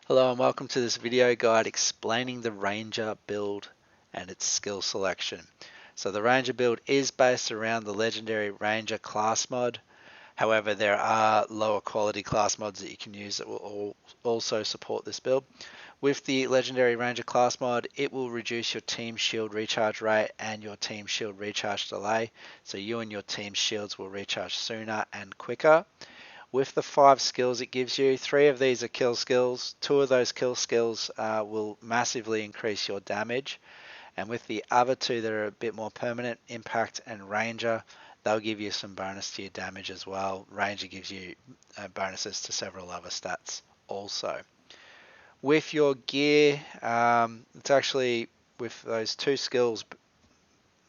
Hello and welcome to this video guide explaining the Ranger build and its skill selection. So the Ranger build is based around the legendary Ranger class mod. However, there are lower quality class mods that you can use that will also support this build. With the legendary Ranger class mod, it will reduce your team shield recharge rate and your team shield recharge delay. So you and your team shields will recharge sooner and quicker. With the 5 skills it gives you, 3 of these are kill skills. 2 of those kill skills will massively increase your damage. And with the other 2 that are a bit more permanent, Impact and Ranger, they'll give you some bonus to your damage as well. Ranger gives you bonuses to several other stats also. With your gear, it's actually with those 2 skills,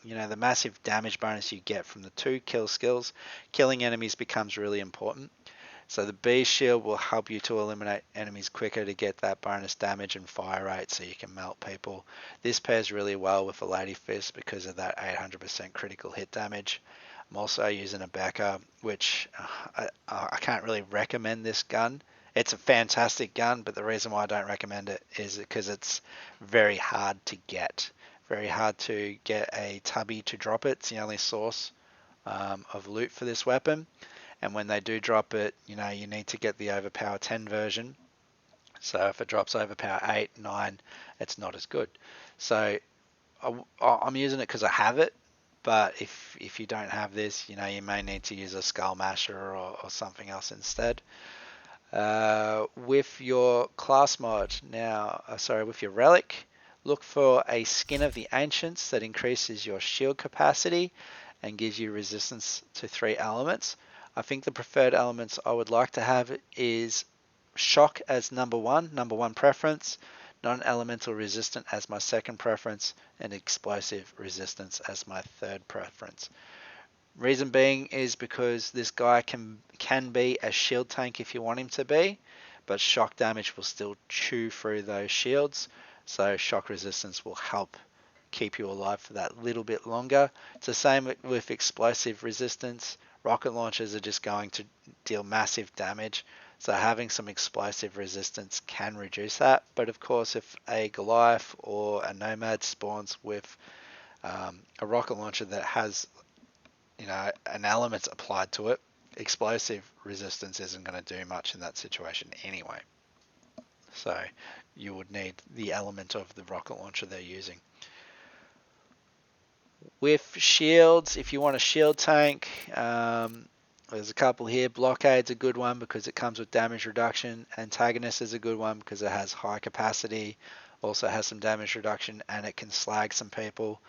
the massive damage bonus you get from the 2 kill skills, killing enemies becomes really important. So the B shield will help you to eliminate enemies quicker to get that bonus damage and fire rate so you can melt people. This pairs really well with a Lady Fist because of that 800% critical hit damage. I'm also using a Becca, which I can't really recommend this gun. It's a fantastic gun, but the reason why I don't recommend it is because it's very hard to get. Very hard to get a tubby to drop it. It's the only source of loot for this weapon. And when they do drop it, you need to get the overpower 10 version. So if it drops overpower 8, 9, it's not as good. So I'm using it because I have it. But if you don't have this, you may need to use a Skull Masher or something else instead. With your class mod now, with your Relic, look for a Skin of the Ancients that increases your shield capacity and gives you resistance to 3 elements. I think the preferred elements I would like to have is Shock as number one preference, non-elemental resistant as my second preference, and explosive resistance as my third preference. Reason being is because this guy can be a shield tank if you want him to be, but shock damage will still chew through those shields, so shock resistance will help keep you alive for that little bit longer. It's the same with explosive resistance. Rocket launchers are just going to deal massive damage, so having some explosive resistance can reduce that. But of course, if a Goliath or a Nomad spawns with a rocket launcher that has an element applied to it, explosive resistance isn't going to do much in that situation anyway. So you would need the element of the rocket launcher they're using. With shields, if you want a shield tank, there's a couple here. Blockade's a good one because it comes with damage reduction. Antagonist is a good one because it has high capacity, also has some damage reduction, and it can slag some people.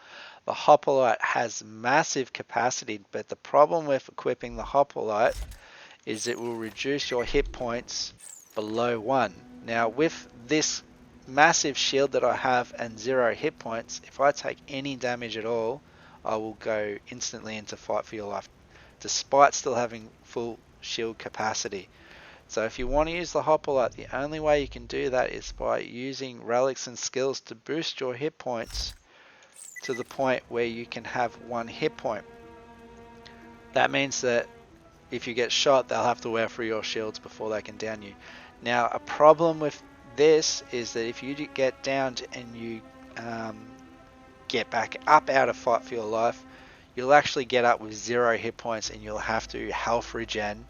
The Hoplite has massive capacity, but the problem with equipping the Hoplite is it will reduce your hit points below 1. Now with this massive shield that I have and 0 hit points, if I take any damage at all, I will go instantly into fight for your life, despite still having full shield capacity. So if you want to use the Hoplite, the only way you can do that is by using relics and skills to boost your hit points to the point where you can have 1 hit point. That means that if you get shot, they'll have to wear through your shields before they can down you. Now, a problem with this is that if you get downed and you get back up out of fight for your life, you'll actually get up with 0 hit points and you'll have to health regen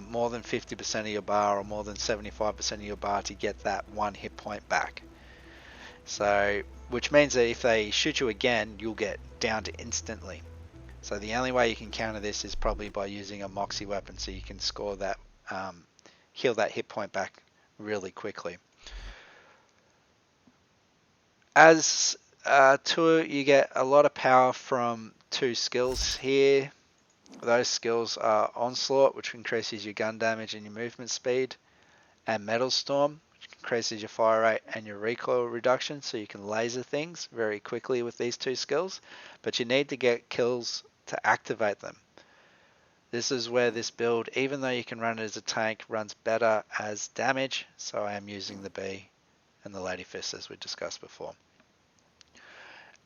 more than 50% of your bar or more than 75% of your bar to get that 1 hit point back. So, which means that if they shoot you again, you'll get downed instantly. So the only way you can counter this is probably by using a Moxie weapon, so you can score that, heal that hit point back really quickly. As to you get a lot of power from 2 skills here. Those skills are Onslaught, which increases your gun damage and your movement speed, and Metal Storm, which increases your fire rate and your recoil reduction, so you can laser things very quickly with these 2 skills. But you need to get kills to activate them. This is where this build, even though you can run it as a tank, runs better as damage, so I am using the B and the Lady Fist as we discussed before.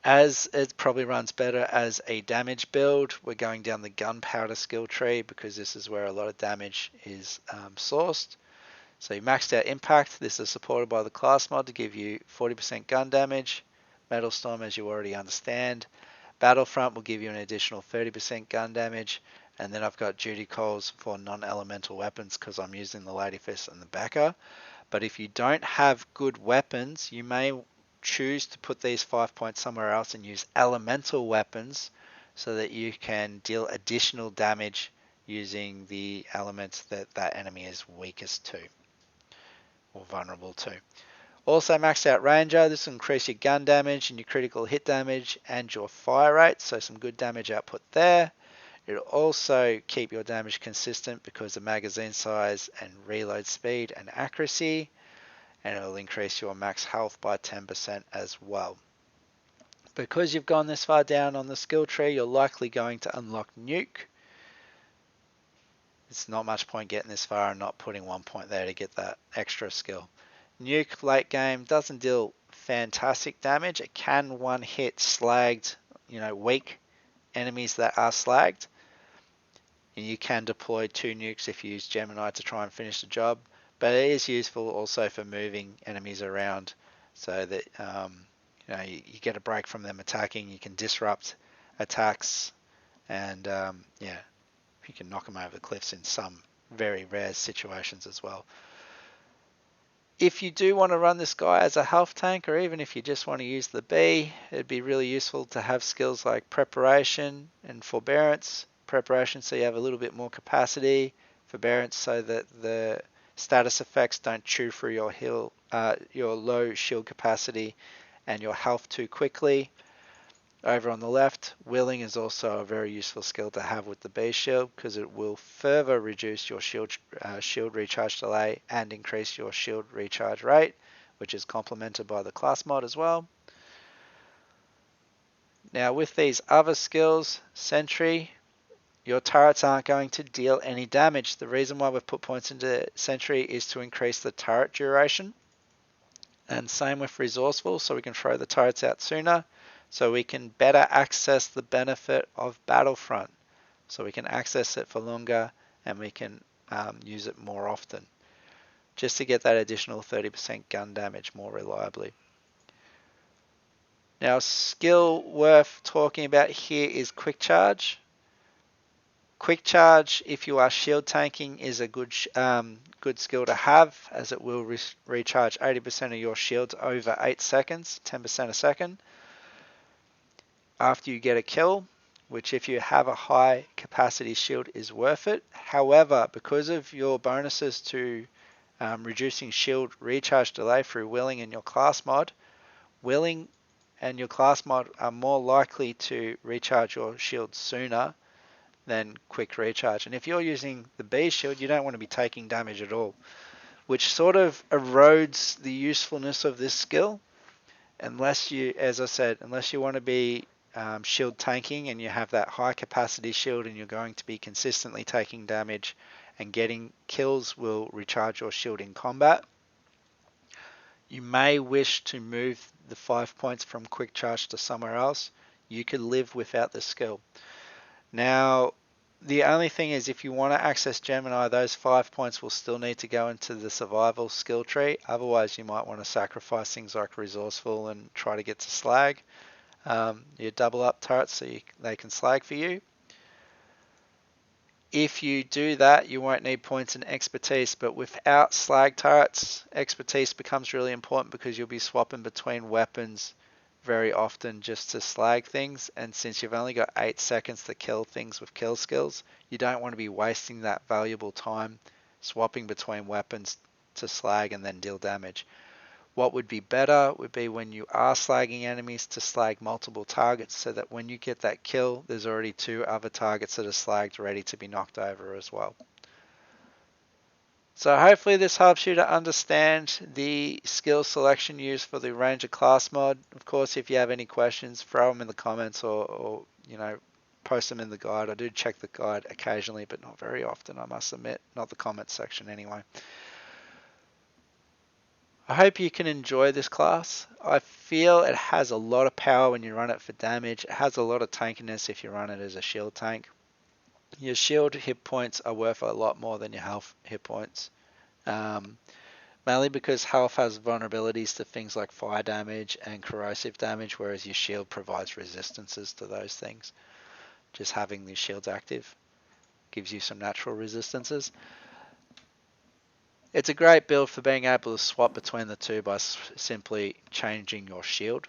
As it probably runs better as a damage build, we're going down the gunpowder skill tree because this is where a lot of damage is sourced. So you maxed out impact. This is supported by the class mod to give you 40% gun damage. Metal Storm, as you already understand. Battlefront will give you an additional 30% gun damage. And then I've got duty calls for non-elemental weapons because I'm using the Lady Fist and the Becker. But if you don't have good weapons, you may choose to put these 5 points somewhere else and use elemental weapons so that you can deal additional damage using the elements that that enemy is weakest to or vulnerable to. Also maxed out Ranger. This will increase your gun damage and your critical hit damage and your fire rate, so some good damage output there. It'll also keep your damage consistent because of magazine size and reload speed and accuracy, and it'll increase your max health by 10% as well. Because you've gone this far down on the skill tree, you're likely going to unlock Nuke. It's not much point getting this far and not putting 1 point there to get that extra skill. Nuke late game doesn't deal fantastic damage. It can one hit slagged, weak enemies that are slagged. And you can deploy 2 nukes if you use Gemini to try and finish the job. But it is useful also for moving enemies around so that you get a break from them attacking. You can disrupt attacks and you can knock them over the cliffs in some very rare situations as well. If you do want to run this guy as a health tank, or even if you just want to use the B, it'd be really useful to have skills like preparation and forbearance. Preparation so you have a little bit more capacity, forbearance so that the status effects don't chew through your low shield capacity and your health too quickly. Over on the left, willing is also a very useful skill to have with the B shield because it will further reduce your shield recharge delay and increase your shield recharge rate, which is complemented by the class mod as well. Now with these other skills, Sentry, your turrets aren't going to deal any damage. The reason why we've put points into Sentry is to increase the turret duration. And same with Resourceful, so we can throw the turrets out sooner, so we can better access the benefit of Battlefront. So we can access it for longer and we can use it more often, just to get that additional 30% gun damage more reliably. Now, a skill worth talking about here is Quick Charge. Quick Charge, if you are shield tanking, is a good skill to have, as it will recharge 80% of your shields over 8 seconds, 10% a second, after you get a kill, which if you have a high capacity shield is worth it. However, because of your bonuses to reducing shield recharge delay through Willing and your class mod, Willing and your class mod are more likely to recharge your shield sooner than quick recharge. And if you're using the B shield, you don't want to be taking damage at all, which sort of erodes the usefulness of this skill unless you, as I said, unless you want to be shield tanking and you have that high capacity shield and you're going to be consistently taking damage and getting kills will recharge your shield in combat. You may wish to move the 5 points from Quick Charge to somewhere else. You could live without this skill. Now, the only thing is if you want to access Gemini, those 5 points will still need to go into the survival skill tree. Otherwise, you might want to sacrifice things like Resourceful and try to get to Slag. You double up turrets so they can slag for you. If you do that, you won't need points in expertise, but without slag turrets, expertise becomes really important because you'll be swapping between weapons very often just to slag things, and since you've only got 8 seconds to kill things with kill skills, you don't want to be wasting that valuable time swapping between weapons to slag and then deal damage. What would be better would be when you are slagging enemies to slag multiple targets so that when you get that kill, there's already 2 other targets that are slagged ready to be knocked over as well. So hopefully this helps you to understand the skill selection used for the Ranger class mod. Of course, if you have any questions, throw them in the comments or post them in the guide. I do check the guide occasionally, but not very often, I must admit. Not the comments section anyway. I hope you can enjoy this class. I feel it has a lot of power when you run it for damage. It has a lot of tankiness if you run it as a shield tank. Your shield hit points are worth a lot more than your health hit points. Mainly because health has vulnerabilities to things like fire damage and corrosive damage, whereas your shield provides resistances to those things. Just having these shields active gives you some natural resistances. It's a great build for being able to swap between the two by simply changing your shield.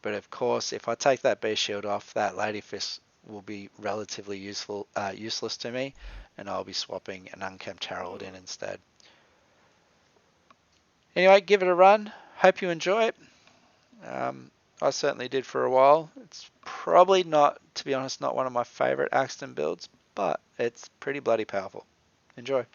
But of course, if I take that beast shield off, that Ladyfisk will be relatively useless to me, and I'll be swapping an Unkempt Herald in instead. Anyway, give it a run. Hope you enjoy it. I certainly did for a while. It's probably not, to be honest, not one of my favorite Axton builds, but it's pretty bloody powerful. Enjoy.